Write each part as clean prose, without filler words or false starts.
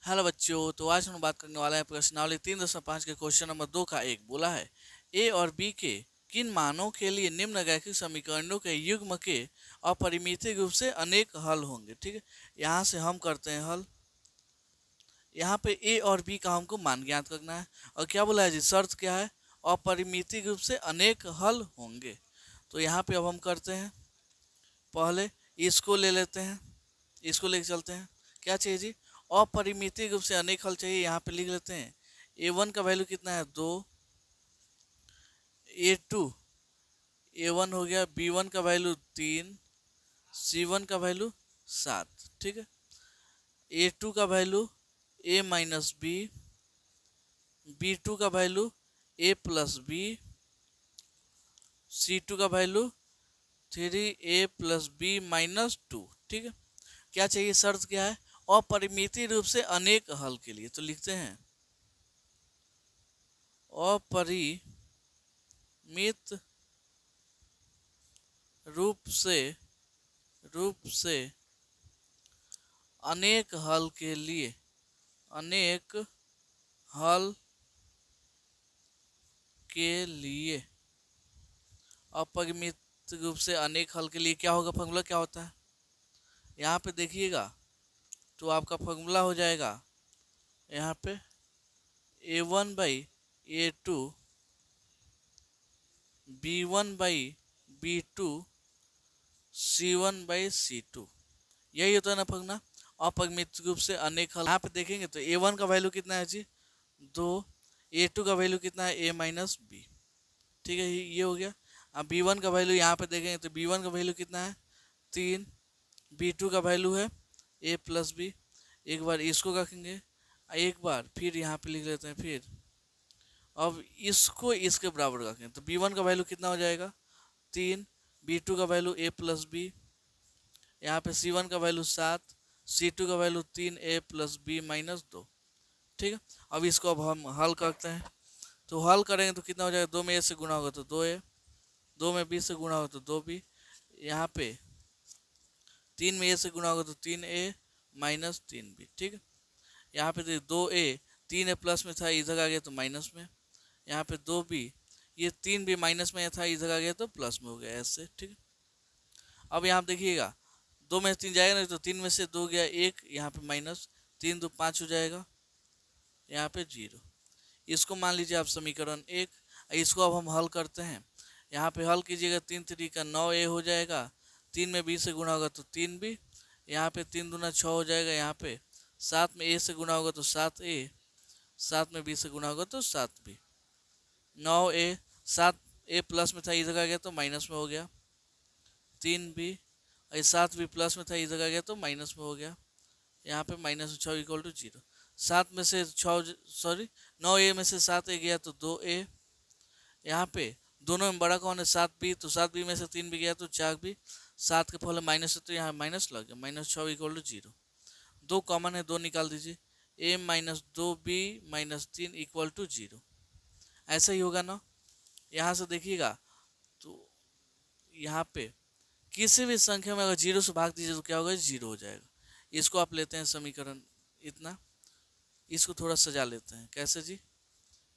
Hello बच्चों, तो आज हम बात करने वाले हैं प्रश्नावली 3.5 के क्वेश्चन नंबर 2 का। एक बोला है ए और बी के किन मानों के लिए निम्न रैखिक समीकरणों के युग्म के अपरिमित रूप से अनेक हल होंगे। ठीक है, यहाँ से हम करते हैं हल। यहाँ पे ए और बी का हमको मान ज्ञात करना है और क्या बोला है जी, शर्त क्या है, अपरिमित रूप से अनेक हल होंगे। तो यहाँ पे अब हम करते हैं, पहले इसको ले लेते हैं, इसको लेके चलते हैं। क्या चाहिए जी, अपरिमित रूप से अनेक हल चाहिए। यहाँ पे लिख लेते हैं a1 का वैल्यू कितना है 2, a2 a1 हो गया, b1 का वैल्यू 3, c1 का वैल्यू 7। ठीक है, a2 का value a minus B, b2 का value a plus B, c2 का value 3a plus B minus 2। ठीक है, क्या चाहिए, शर्त क्या है, अपरिमित रूप से अनेक हल के लिए। तो लिखते हैं अपरिमित रूप से अनेक हल के लिए, अनेक हल के लिए, अपरिमित रूप से अनेक हल के लिए क्या होगा, फॉर्मूला क्या होता है, यहाँ पे देखिएगा तो आपका फॉर्मूला हो जाएगा यहाँ पे a1 by a2, b1 by b2, c1 by c2। यही होता है ना फॉर्मूला, अपरिमित रूप से अनेक हल। यहाँ पे देखेंगे तो a1 का वैल्यू कितना है जी 2, a2 का वैल्यू कितना है a माइनस बी। ठीक है, ये हो गया। अब b1 का वैल्यू यहाँ पे देखेंगे तो b1 का वैल्यू कितना है 3, b2 का वैल्यू है a प्लस बी। एक बार इसको रखेंगे, एक बार फिर यहाँ पे लिख लेते हैं, फिर अब इसको इसके बराबर रखेंगे तो b1 का वैल्यू कितना हो जाएगा 3, b2 का वैल्यू a प्लस बी, यहाँ पे c1 का वैल्यू 7, c2 का value 3a plus B minus 2। ठीक है, अब इसको अब हम हल करते हैं। तो हल करेंगे तो कितना हो जाएगा, 2 में a से गुणा होगा तो 2a, 2 में b से गुणा होगा तो 2b, यहाँ पे 3 में a से गुणा होगा तो 3a माइनस 3b। ठीक है, यहाँ पे 2a, 3a प्लस में था इधर आ गया तो माइनस में, यहाँ पे 2b, ये 3b माइनस में था इधर आ गया तो प्लस में हो गया ऐसे। ठीक है, अब यहाँ देखिएगा 2 में से 3 जाएगा ना तो 3 में से 2 गया 1, यहाँ पे माइनस 3 2 5 हो जाएगा, यहाँ पे 0। इसको मान लीजिए आप समीकरण 1। इसको अब हम हल करते हैं, यहाँ पे हल कीजिएगा 3 3 का 9a हो जाएगा, 3 में b से गुणा होगा तो 3b, यहाँ पे 3 दूना 6 हो जाएगा, यहाँ पे 7 में a से गुणा होगा तो 7a, 7 में b से गुणा होगा तो 7b, 9a, 7a प्लस में था इधर आ गया तो माइनस में हो गया, 3b, 7b प्लस में था इधर आ गया तो माइनस में हो गया, यहाँ पे माइनस 6 इक्वल टू 0। 7 में से 6 सॉरी 9a में से 7a गया तो 2a, यहाँ पे दोनों में बड़ा कौन है 7b, तो 7b में से 3b गया तो 4b, 7 के फल माइनस है तो यहाँ माइनस लग गया, माइनस 6 इक्वल टू 0। 2 कॉमन है, 2 निकाल दीजिए, a minus 2b minus 3 equal to 0। ऐसा ही होगा ना, यहाँ से देखिएगा तो यहाँ पे किसी भी संख्या में अगर 0 से भाग दीजिए तो क्या होगा, 0 हो जाएगा। इसको आप लेते हैं समीकरण इतना, इसको थोड़ा सजा लेते हैं, कैसे जी,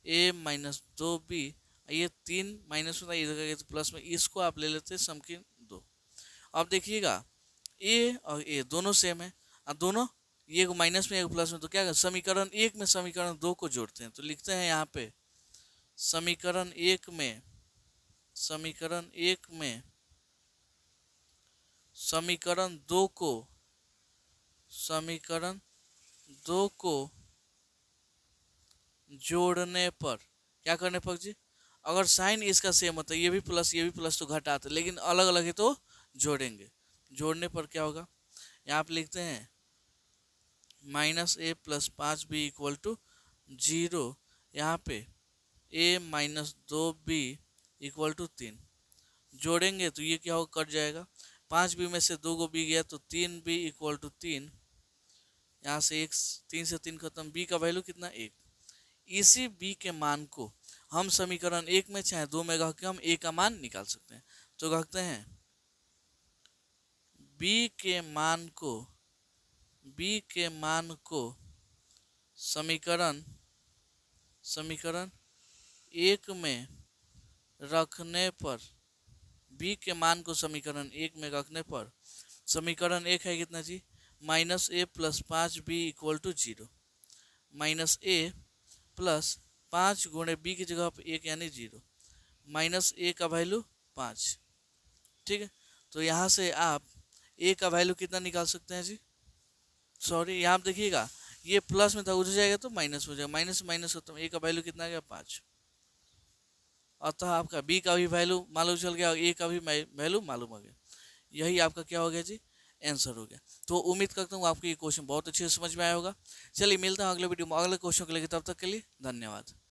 a माइनस 2b, ये 3 माइनस में था इधर का तो प्लस में, इसको आप ले लेते हैं समीकरण 2। अब देखिएगा a और a दोनों सेम है, अब दोनों ये को माइनस में एक प्लस में, तो क्या समीकरण 1 में समीकरण 2 को जोड़ते हैं। तो लिखते हैं यहाँ पे समीकरण 1 में, समीकरण 1 में समीकरण 2 को, समीकरण 2 को जोड़ने पर क्या करने पर जी, अगर साइन इसका सेम होता है, ये भी प्लस तो घटाते, लेकिन अलग अलग है तो जोड़ेंगे। जोड़ने पर क्या होगा, यहाँ पे लिखते हैं minus a plus 5b equal to 0, यहाँ पे a minus 2b equal to 3। जोड़ेंगे तो ये क्या होगा, कट जाएगा, 5b में से 2 को b गया तो 3b इक्वल टू 3, यहाँ से एक 3 से 3 खत्म, b का वैल्यू कितना 1। इसी b के मान को हम समीकरण 1 में चाहे 2 में रख के हम a का मान निकाल सकते हैं। तो रखते हैं b के मान को, b के मान को समीकरण एक में रखने पर, बी के मान को समीकरण एक में रखने पर, समीकरण एक है कितना जी, -a + 5b = 0, -a + 5 गुणे b की जगह पर 1 यानी 0, -a का वैल्यू 5। ठीक है, तो यहाँ से आप a का वैल्यू कितना निकाल सकते हैं जी, सॉरी यहाँ आप देखिएगा ये प्लस में था, उधर जाएगा तो माइनस हो जाएगा, माइनस माइनस खत्म, a का वैल्यू कितना आ गया 5। अतः आपका b का भी वैल्यू मालूम चल गया और a का भी वैल्यू मालूम हो गया। यही आपका क्या हो गया जी, आंसर हो गया। तो उम्मीद करता हूँ आपको ये क्वेश्चन बहुत अच्छे से समझ में आया होगा। चलिए मिलता हूँ अगले वीडियो में अगले क्वेश्चन को लेकर, तब तक के लिए धन्यवाद।